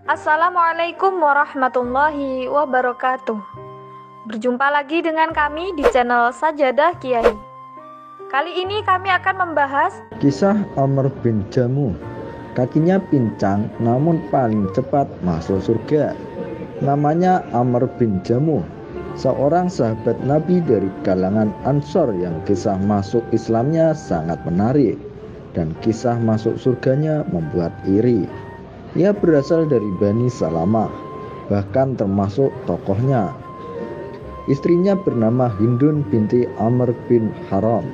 Assalamualaikum warahmatullahi wabarakatuh. Berjumpa lagi dengan kami di channel Sajadah Kiai. Kali ini kami akan membahas kisah Amr bin Jamuh. Kakinya pincang namun paling cepat masuk surga. Namanya Amr bin Jamuh, seorang sahabat Nabi dari kalangan Ansor yang kisah masuk Islamnya sangat menarik dan kisah masuk surganya membuat iri. Ia berasal dari Bani Salamah, bahkan termasuk tokohnya. Istrinya bernama Hindun binti Amr bin Haram.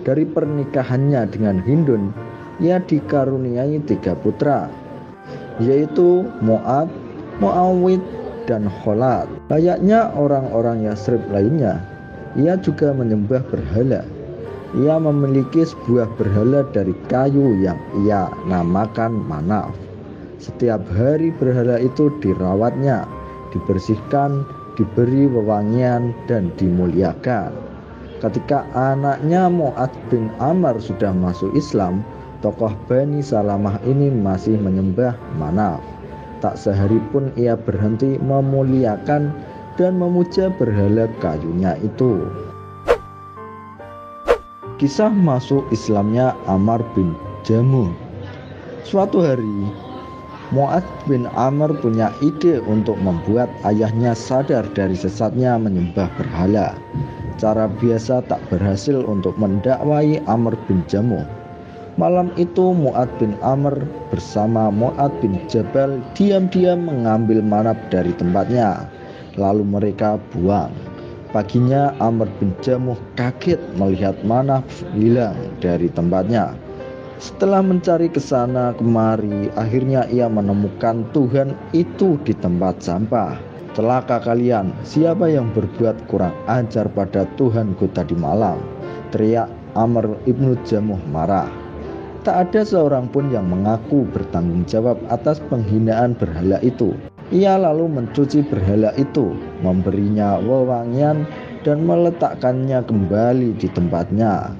Dari pernikahannya dengan Hindun, ia dikaruniai 3 putra, yaitu Mu'ad, Mu'awid, dan Kholad. Layaknya orang-orang Yasrib lainnya, ia juga menyembah berhala. Ia memiliki sebuah berhala dari kayu yang ia namakan Manaf. Setiap hari berhala itu dirawatnya, dibersihkan, diberi wewangian, dan dimuliakan. Ketika anaknya Mu'ad bin Amr sudah masuk Islam, tokoh Bani Salamah ini masih menyembah Manaf. Tak sehari pun ia berhenti memuliakan dan memuja berhala kayunya itu. Kisah masuk Islamnya Amr bin Jamuh. Suatu hari, Mu'ad bin Amr punya ide untuk membuat ayahnya sadar dari sesatnya menyembah berhala. Cara biasa tak berhasil untuk mendakwai Amr bin Jamuh. Malam itu Mu'ad bin Amr bersama Mu'ad bin Jabal diam-diam mengambil manaf dari tempatnya, lalu mereka buang. Paginya Amr bin Jamuh kaget melihat manaf hilang dari tempatnya. Setelah mencari ke sana kemari, akhirnya ia menemukan Tuhan itu di tempat sampah. Celaka kalian, siapa yang berbuat kurang ajar pada Tuhanku tadi malam? Teriak Amr ibnu Jamuh marah. Tak ada seorang pun yang mengaku bertanggung jawab atas penghinaan berhala itu. Ia lalu mencuci berhala itu, memberinya wewangian, dan meletakkannya kembali di tempatnya.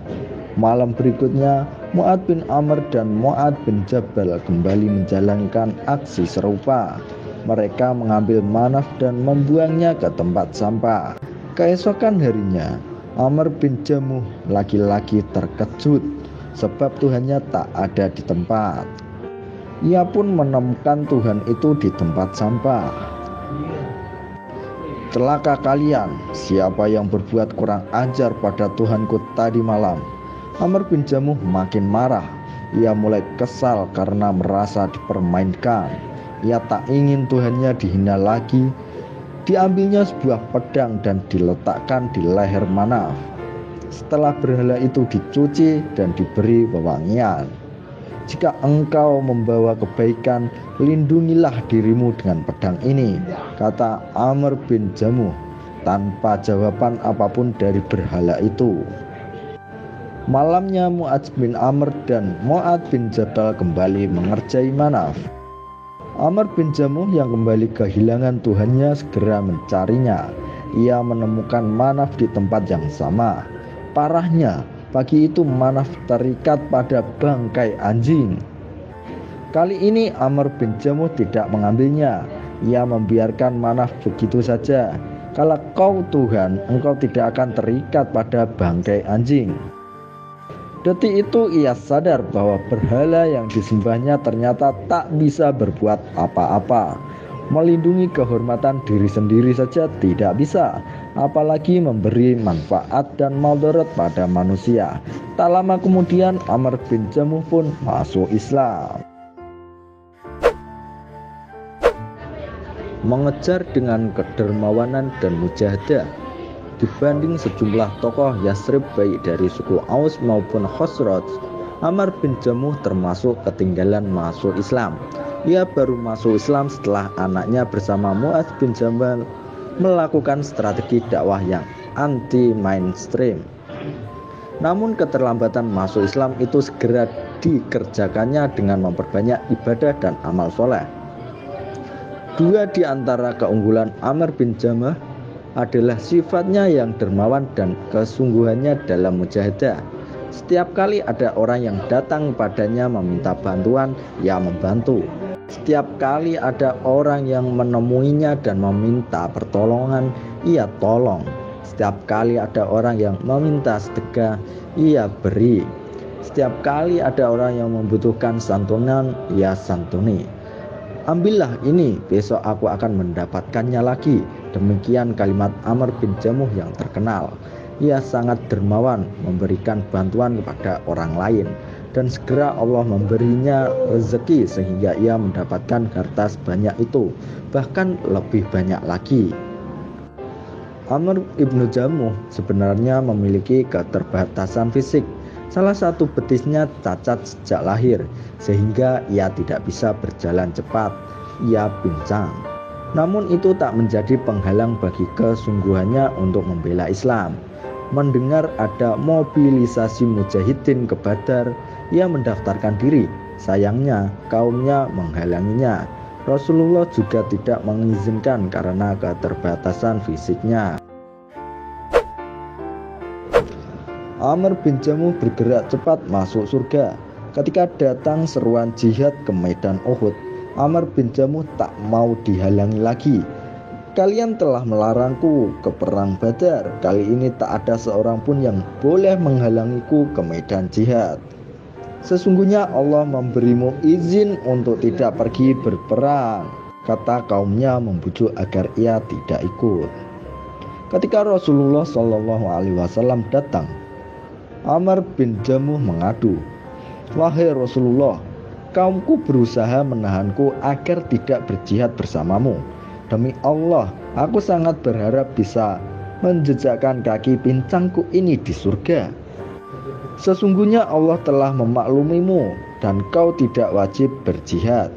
Malam berikutnya, Mu'ad bin Amr dan Mu'ad bin Jabal kembali menjalankan aksi serupa. Mereka mengambil manaf dan membuangnya ke tempat sampah. Keesokan harinya, Amr bin Jamuh lagi-lagi terkejut sebab Tuhannya tak ada di tempat. Ia pun menemukan Tuhan itu di tempat sampah. Celaka kalian, siapa yang berbuat kurang ajar pada Tuhanku tadi malam? Amr bin Jamuh makin marah. Ia mulai kesal karena merasa dipermainkan. Ia tak ingin Tuhannya dihina lagi. Diambilnya sebuah pedang dan diletakkan di leher Manaf. Setelah berhala itu dicuci dan diberi wewangian. Jika engkau membawa kebaikan, lindungilah dirimu dengan pedang ini, kata Amr bin Jamuh tanpa jawaban apapun dari berhala itu. Malamnya Mu'ad bin Amr dan Mu'ad bin Jabal kembali mengerjai manaf. Amr bin Jamuh yang kembali kehilangan Tuhannya segera mencarinya. Ia menemukan manaf di tempat yang sama. Parahnya, pagi itu manaf terikat pada bangkai anjing. Kali ini Amr bin Jamuh tidak mengambilnya. Ia membiarkan manaf begitu saja. Kalau kau Tuhan, engkau tidak akan terikat pada bangkai anjing. Detik itu ia sadar bahwa berhala yang disembahnya ternyata tak bisa berbuat apa-apa. Melindungi kehormatan diri sendiri saja tidak bisa, apalagi memberi manfaat dan madarat pada manusia. Tak lama kemudian Amr bin Jamuh pun masuk Islam. Mengejar dengan kedermawanan dan mujahadah. Dibanding sejumlah tokoh Yasrib baik dari suku Aus maupun Khosraj, Amr bin Jamuh termasuk ketinggalan masuk Islam. Ia baru masuk Islam setelah anaknya bersama Mu'ad bin Jabal melakukan strategi dakwah yang anti-mainstream. Namun keterlambatan masuk Islam itu segera dikerjakannya dengan memperbanyak ibadah dan amal soleh. Dua di antara keunggulan Amr bin Jamuh adalah sifatnya yang dermawan dan kesungguhannya dalam mujahadah. Setiap kali ada orang yang datang padanya meminta bantuan, ia membantu. Setiap kali ada orang yang menemuinya dan meminta pertolongan, ia tolong. Setiap kali ada orang yang meminta sedekah, ia beri. Setiap kali ada orang yang membutuhkan santunan, ia santuni. Ambillah ini, besok aku akan mendapatkannya lagi. Demikian kalimat Amr bin Jamuh yang terkenal. Ia sangat dermawan memberikan bantuan kepada orang lain, dan segera Allah memberinya rezeki sehingga ia mendapatkan harta sebanyak itu, bahkan lebih banyak lagi. Amr ibnu Jamuh sebenarnya memiliki keterbatasan fisik. Salah satu betisnya cacat sejak lahir, sehingga ia tidak bisa berjalan cepat. Ia pincang. Namun itu tak menjadi penghalang bagi kesungguhannya untuk membela Islam. Mendengar ada mobilisasi mujahidin ke Badar, ia mendaftarkan diri. Sayangnya kaumnya menghalanginya. Rasulullah juga tidak mengizinkan karena keterbatasan fisiknya. Amr bin Jamuh bergerak cepat masuk surga. Ketika datang seruan jihad ke medan Uhud, Amr bin Jamuh tak mau dihalangi lagi. Kalian telah melarangku ke perang Badar. Kali ini tak ada seorang pun yang boleh menghalangiku ke medan jihad. Sesungguhnya Allah memberimu izin untuk tidak pergi berperang, kata kaumnya membujuk agar ia tidak ikut. Ketika Rasulullah SAW datang, Amr bin Jamuh mengadu, "Wahai Rasulullah, kaumku berusaha menahanku agar tidak berjihad bersamamu. Demi Allah, aku sangat berharap bisa menjejakkan kaki pincangku ini di surga. Sesungguhnya Allah telah memaklumimu dan kau tidak wajib berjihad,"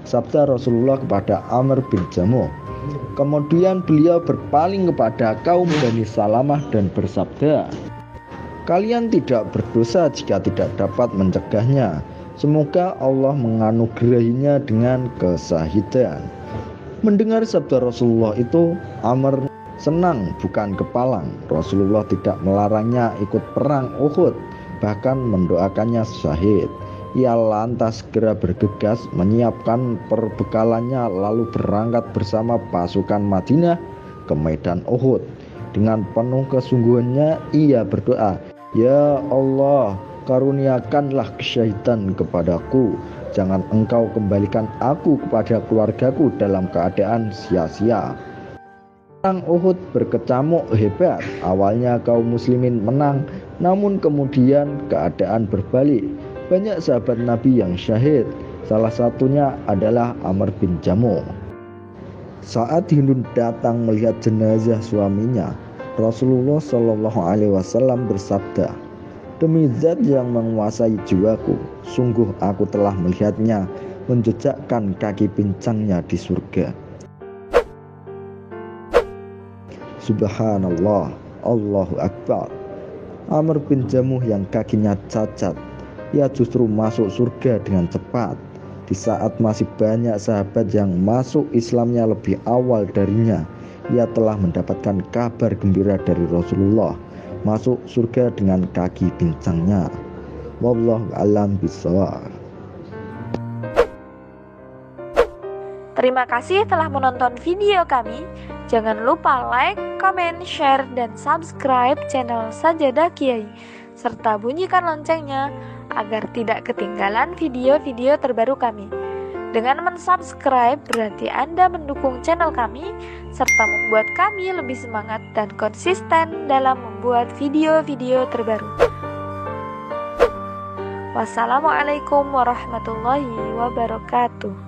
sabda Rasulullah kepada Amr bin Jamuh. Kemudian beliau berpaling kepada kaum Bani Salamah dan bersabda, "Kalian tidak berdosa jika tidak dapat mencegahnya. Semoga Allah menganugerahinya dengan kesahidan." Mendengar sabda Rasulullah itu, Amr senang bukan kepalang. Rasulullah tidak melarangnya ikut perang Uhud, bahkan mendoakannya syahid. Ia lantas segera bergegas menyiapkan perbekalannya lalu berangkat bersama pasukan Madinah ke medan Uhud. Dengan penuh kesungguhannya ia berdoa, "Ya Allah, karuniakanlah kesyahidan kepadaku. Jangan engkau kembalikan aku kepada keluargaku dalam keadaan sia-sia." Perang Uhud berkecamuk hebat. Awalnya kaum muslimin menang, namun kemudian keadaan berbalik. Banyak sahabat Nabi yang syahid. Salah satunya adalah Amr bin Jamuh. Saat Hindun datang melihat jenazah suaminya, Rasulullah SAW bersabda, "Demi zat yang menguasai jiwaku, sungguh aku telah melihatnya menjejakkan kaki pincangnya di surga." Subhanallah, Allahu Akbar. Amr bin Jamuh yang kakinya cacat, ia justru masuk surga dengan cepat. Di saat masih banyak sahabat yang masuk Islamnya lebih awal darinya, ia telah mendapatkan kabar gembira dari Rasulullah, masuk surga dengan kaki pincangnya. Wallahu a'lam bishawab. Terima kasih telah menonton video kami. Jangan lupa like, comment, share, dan subscribe channel Sajadah Kiai, serta bunyikan loncengnya agar tidak ketinggalan video-video terbaru kami. Dengan mensubscribe berarti Anda mendukung channel kami, serta membuat kami lebih semangat dan konsisten dalam membuat video-video terbaru. Wassalamualaikum warahmatullahi wabarakatuh.